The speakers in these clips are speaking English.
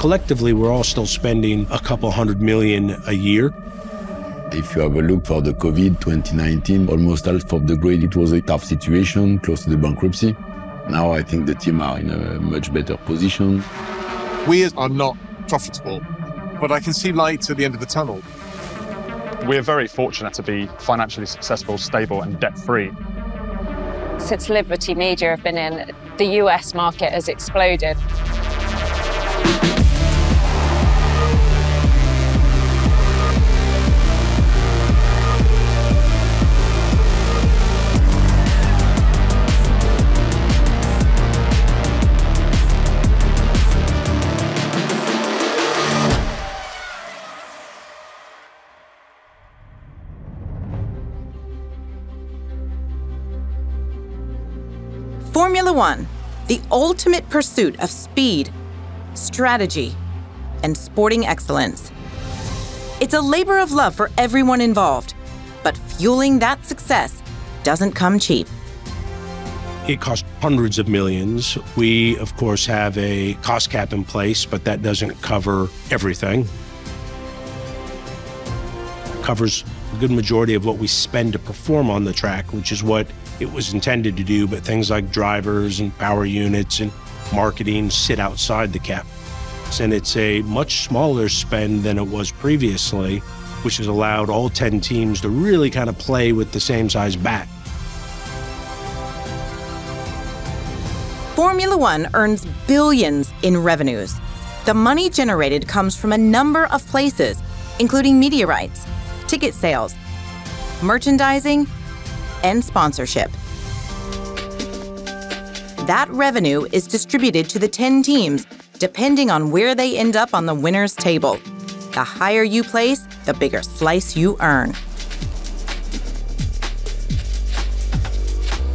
collectively, we're all still spending a couple $100 million a year. If you have a look for the COVID 2019, almost half of the grid, it was a tough situation, close to the bankruptcy. Now I think the team are in a much better position. We are not profitable, but I can see light at the end of the tunnel. We're very fortunate to be financially successful, stable and debt-free. Since Liberty Media have been in, the US market has exploded. Formula One, the ultimate pursuit of speed, strategy, and sporting excellence. It's a labor of love for everyone involved, but fueling that success doesn't come cheap. It costs hundreds of millions. We, of course, have a cost cap in place, but that doesn't cover everything. It covers a good majority of what we spend to perform on the track, which is what it was intended to do, but things like drivers and power units and marketing sit outside the cap. And it's a much smaller spend than it was previously, which has allowed all 10 teams to really kind of play with the same size bat. Formula One earns billions in revenues. The money generated comes from a number of places, including media rights, ticket sales, merchandising, and sponsorship. That revenue is distributed to the 10 teams, depending on where they end up on the winner's table. The higher you place, the bigger slice you earn.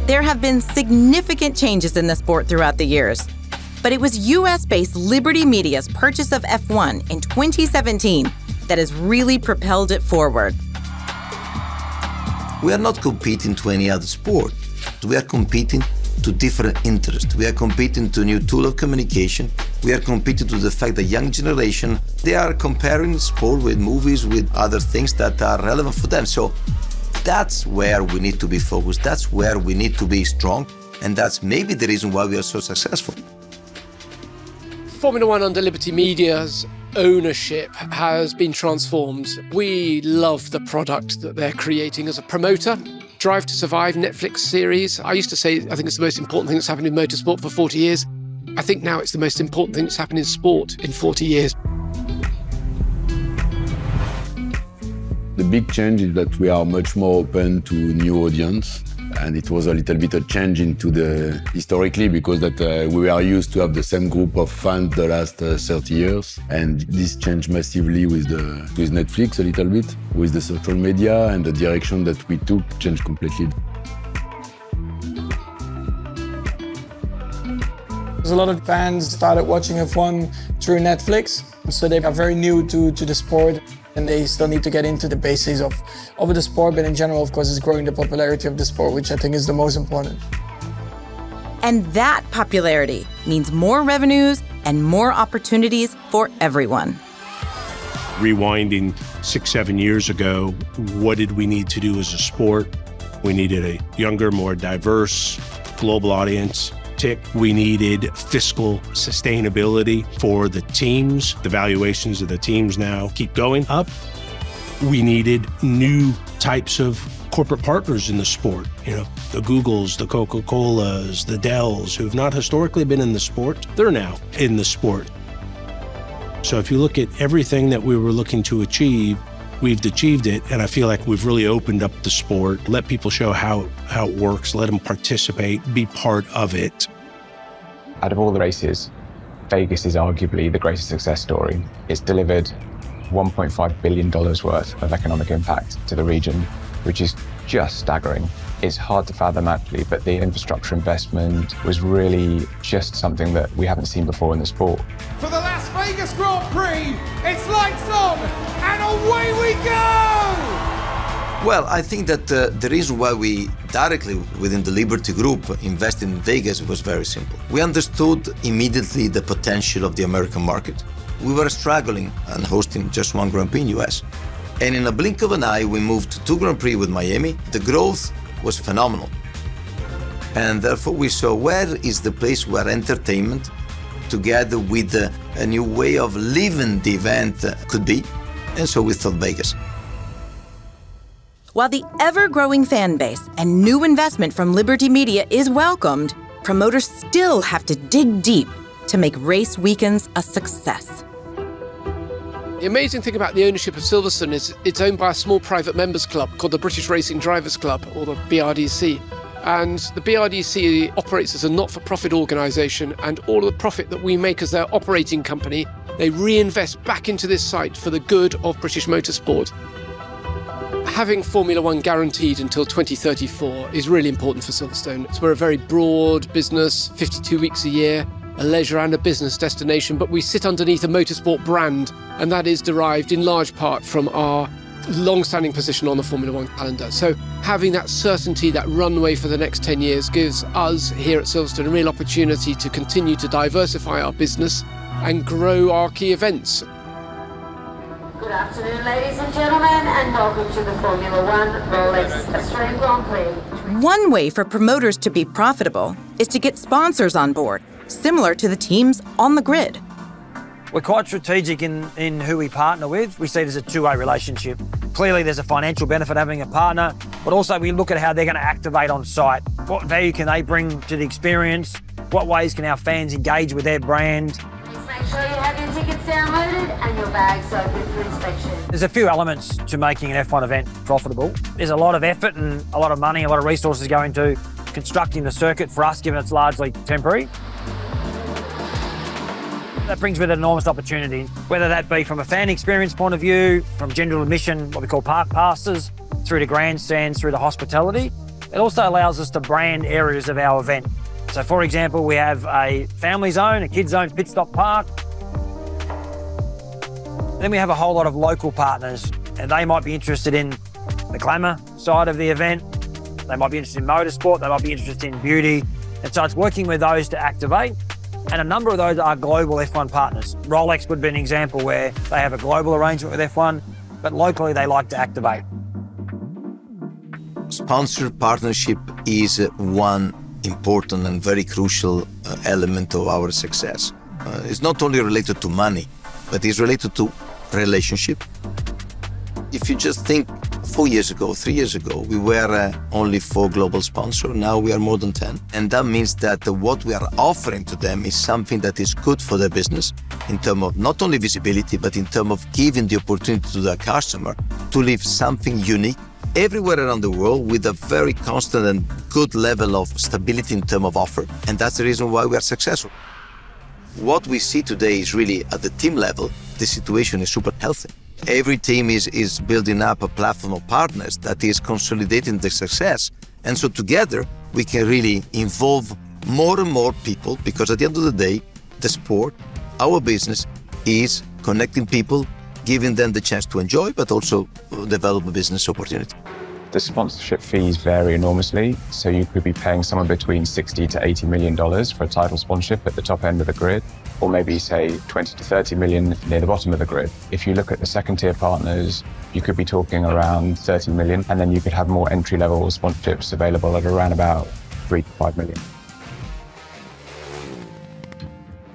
There have been significant changes in the sport throughout the years, but it was US-based Liberty Media's purchase of F1 in 2017 that has really propelled it forward. We are not competing to any other sport. We are competing to different interests. We are competing to a new tool of communication. We are competing to the fact that young generation, they are comparing sport with movies, with other things that are relevant for them. So that's where we need to be focused. That's where we need to be strong. And that's maybe the reason why we are so successful. Formula One under Liberty Media's ownership has been transformed. We love the product that they're creating as a promoter. Drive to Survive Netflix series. I used to say I think it's the most important thing that's happened in motorsport for 40 years. I think now it's the most important thing that's happened in sport in 40 years. The big change is that we are much more open to new audience. And it was a little bit a change into the historically because that we were used to have the same group of fans the last 30 years. And this changed massively with Netflix a little bit, with the social media, and the direction that we took changed completely. There's a lot of fans started watching F1 through Netflix, so they are very new to the sport. And they still need to get into the basics of the sport, but in general, of course, it's growing the popularity of the sport, which I think is the most important. And that popularity means more revenues and more opportunities for everyone. Rewinding 6-7 years ago, what did we need to do as a sport? We needed a younger, more diverse global audience. We needed fiscal sustainability for the teams. The valuations of the teams now keep going up. We needed new types of corporate partners in the sport. You know, the Googles, the Coca-Colas, the Dells, who've not historically been in the sport, they're now in the sport. So if you look at everything that we were looking to achieve, we've achieved it, and I feel like we've really opened up the sport, let people show how it works, let them participate, be part of it. Out of all the races, Vegas is arguably the greatest success story. It's delivered $1.5 billion worth of economic impact to the region, which is just staggering. It's hard to fathom actually, but the infrastructure investment was really just something that we haven't seen before in the sport. For the Las Vegas Grand Prix, it's lights on and away we go! Well, I think that the reason why we directly within the Liberty Group invested in Vegas was very simple. We understood immediately the potential of the American market. We were struggling and hosting just one Grand Prix in US. And in a blink of an eye, we moved to 2 Grand Prix with Miami. The growth was phenomenal. And therefore we saw where is the place where entertainment, together with a new way of living the event, could be. And so we thought Vegas. While the ever-growing fan base and new investment from Liberty Media is welcomed, promoters still have to dig deep to make race weekends a success. The amazing thing about the ownership of Silverstone is it's owned by a small private members club called the British Racing Drivers Club, or the BRDC. And the BRDC operates as a not-for-profit organisation, and all of the profit that we make as their operating company, they reinvest back into this site for the good of British motorsport. Having Formula One guaranteed until 2034 is really important for Silverstone. So we're a very broad business, 52 weeks a year, a leisure and a business destination, but we sit underneath a motorsport brand, and that is derived in large part from our long-standing position on the Formula One calendar. So having that certainty, that runway for the next 10 years gives us here at Silverstone a real opportunity to continue to diversify our business and grow our key events. Good afternoon, ladies and gentlemen, and welcome to the Formula One Rolex Australian Grand Prix. One way for promoters to be profitable is to get sponsors on board, similar to the teams on the grid. We're quite strategic in who we partner with. We see it as a two-way relationship. Clearly, there's a financial benefit having a partner, but also we look at how they're going to activate on site. What value can they bring to the experience? What ways can our fans engage with their brand? Just make sure you have your tickets downloaded and your bags open for inspection. There's a few elements to making an F1 event profitable. There's a lot of effort and a lot of money, a lot of resources going to constructing the circuit for us, given it's largely temporary. That brings with it enormous opportunity, whether that be from a fan experience point of view, from general admission, what we call park passes, through to grandstands, through to hospitality. It also allows us to brand areas of our event. So for example, we have a family zone, a kids zone, pit stop park. Then we have a whole lot of local partners, and they might be interested in the glamour side of the event. They might be interested in motorsport, they might be interested in beauty. And so it's working with those to activate. And a number of those are global F1 partners. Rolex would be an example where they have a global arrangement with F1, but locally they like to activate. Sponsor partnership is one important and very crucial element of our success. It's not only related to money, but it's related to relationship. If you just think 4 years ago, 3 years ago, we were only 4 global sponsors. Now we are more than 10. And that means that what we are offering to them is something that is good for their business in terms of not only visibility, but in terms of giving the opportunity to their customer to live something unique everywhere around the world with a very constant and good level of stability in terms of offer. And that's the reason why we are successful. What we see today is really at the team level, the situation is super healthy. Every team is building up a platform of partners that is consolidating the success. And so together, we can really involve more and more people, because at the end of the day, the sport, our business, is connecting people, giving them the chance to enjoy, but also develop a business opportunity. The sponsorship fees vary enormously, so you could be paying somewhere between $60 to $80 million for a title sponsorship at the top end of the grid, or maybe say 20 to 30 million near the bottom of the grid. If you look at the second tier partners, you could be talking around 30 million, and then you could have more entry level sponsorships available at around about 3 to 5 million.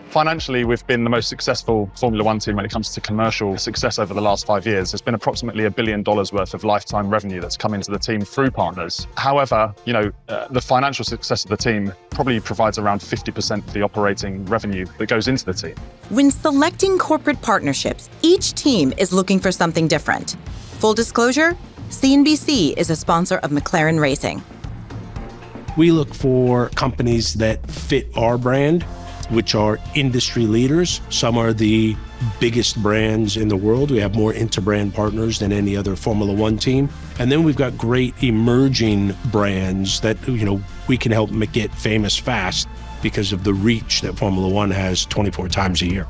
Financially, we've been the most successful Formula One team when it comes to commercial success over the last 5 years. There's been approximately $1 billion worth of lifetime revenue that's come into the team through partners. However, the financial success of the team probably provides around 50% of the operating revenue that goes into the team. When selecting corporate partnerships, each team is looking for something different. Full disclosure, CNBC is a sponsor of McLaren Racing. We look for companies that fit our brand, which are industry leaders. Some are the biggest brands in the world. We have more inter-brand partners than any other Formula One team. And then we've got great emerging brands that, we can help get famous fast because of the reach that Formula One has 24 times a year.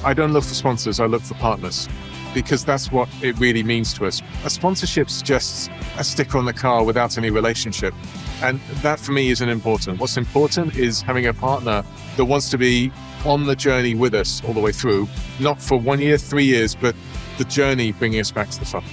I don't look for sponsors, I look for partners. because that's what it really means to us. A sponsorship's just a sticker on the car without any relationship. And that for me isn't important. What's important is having a partner that wants to be on the journey with us all the way through, not for 1 year, 3 years, but the journey bringing us back to the front.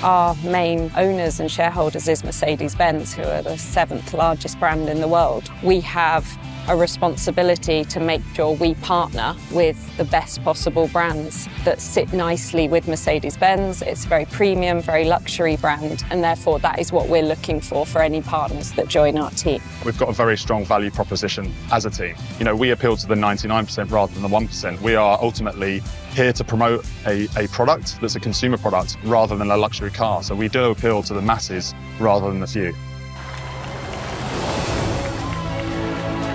Our main owners and shareholders is Mercedes-Benz, who are the 7th largest brand in the world. We have a responsibility to make sure we partner with the best possible brands that sit nicely with Mercedes-Benz. It's a very premium, very luxury brand, and therefore that is what we're looking for any partners that join our team. We've got a very strong value proposition as a team. You know, we appeal to the 99% rather than the 1%. We are ultimately here to promote a product that's a consumer product rather than a luxury car. So we do appeal to the masses rather than the few.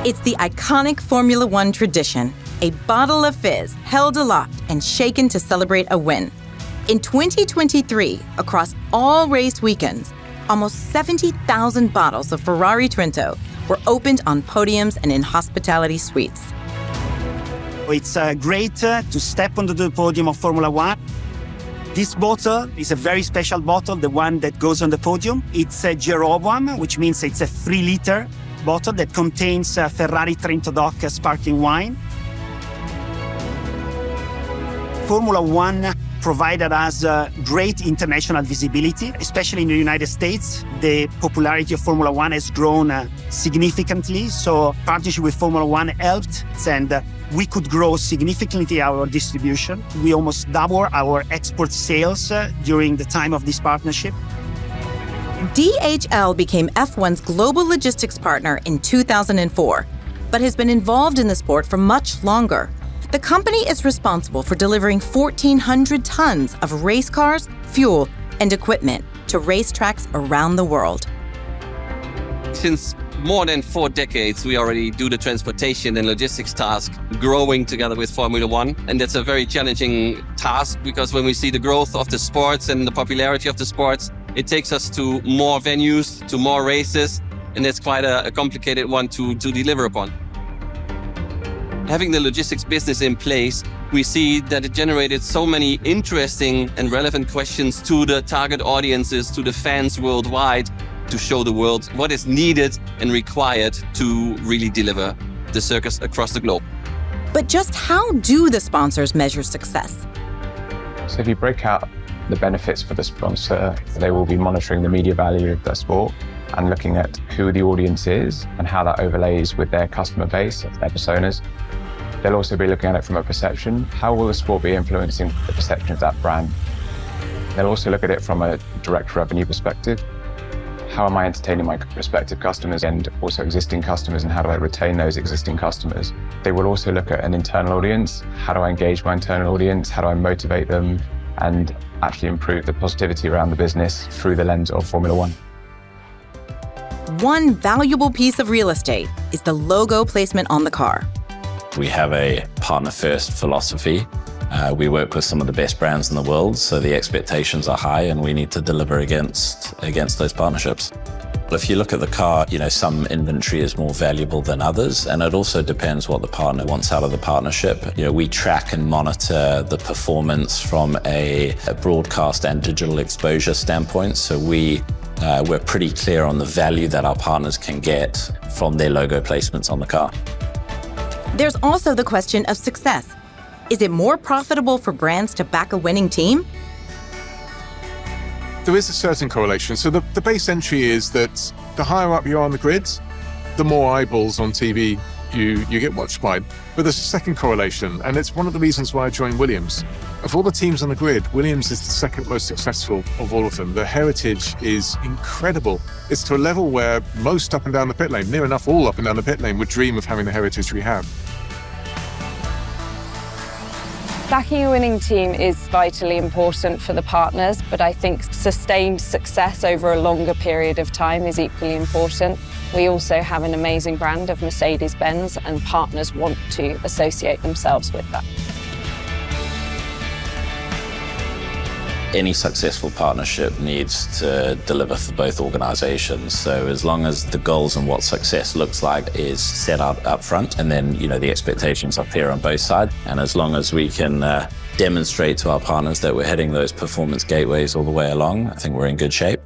It's the iconic Formula One tradition, a bottle of fizz held aloft and shaken to celebrate a win. In 2023, across all race weekends, almost 70,000 bottles of Ferrari Trento were opened on podiums and in hospitality suites. It's great to step onto the podium of Formula One. This bottle is a very special bottle, the one that goes on the podium. It's a Jeroboam, which means it's a 3-liter bottle that contains Ferrari Trento Doc sparkling wine. Formula One provided us great international visibility, especially in the United States. The popularity of Formula One has grown significantly, so partnership with Formula One helped, and we could grow significantly our distribution. We almost doubled our export sales during the time of this partnership. DHL became F1's global logistics partner in 2004, but has been involved in the sport for much longer. The company is responsible for delivering 1,400 tons of race cars, fuel, and equipment to racetracks around the world. Since more than 4 decades, we already do the transportation and logistics task, growing together with Formula One. And that's a very challenging task, because when we see the growth of the sports and the popularity of the sports, it takes us to more venues, to more races, and that's quite a complicated one to deliver upon. Having the logistics business in place, we see that it generated so many interesting and relevant questions to the target audiences, to the fans worldwide, to show the world what is needed and required to really deliver the circus across the globe. But just how do the sponsors measure success? So if you break out the benefits for the sponsor, they will be monitoring the media value of the sport and looking at who the audience is and how that overlays with their customer base, their personas. They'll also be looking at it from a perception. How will the sport be influencing the perception of that brand? They'll also look at it from a direct revenue perspective. How am I entertaining my prospective customers and also existing customers, and how do I retain those existing customers? They will also look at an internal audience. How do I engage my internal audience? How do I motivate them and actually improve the positivity around the business through the lens of Formula One? One valuable piece of real estate is the logo placement on the car. We have a partner-first philosophy. We work with some of the best brands in the world, so the expectations are high and we need to deliver against those partnerships. If you look at the car, some inventory is more valuable than others, and it also depends what the partner wants out of the partnership. We track and monitor the performance from a broadcast and digital exposure standpoint, so we're pretty clear on the value that our partners can get from their logo placements on the car. There's also the question of success. Is it more profitable for brands to back a winning team? There is a certain correlation. So the base entry is that the higher up you are on the grid, the more eyeballs on TV you get watched by. But there's a second correlation, and it's one of the reasons why I joined Williams. Of all the teams on the grid, Williams is the second most successful of all of them. The heritage is incredible. It's to a level where most up and down the pit lane, near enough all up and down the pit lane, would dream of having the heritage we have. Backing a winning team is vitally important for the partners, but I think sustained success over a longer period of time is equally important. We also have an amazing brand of Mercedes-Benz, and partners want to associate themselves with that. Any successful partnership needs to deliver for both organizations. So as long as the goals and what success looks like is set out up front, and then the expectations are clear on both sides, and as long as we can demonstrate to our partners that we're hitting those performance gateways all the way along, I think we're in good shape.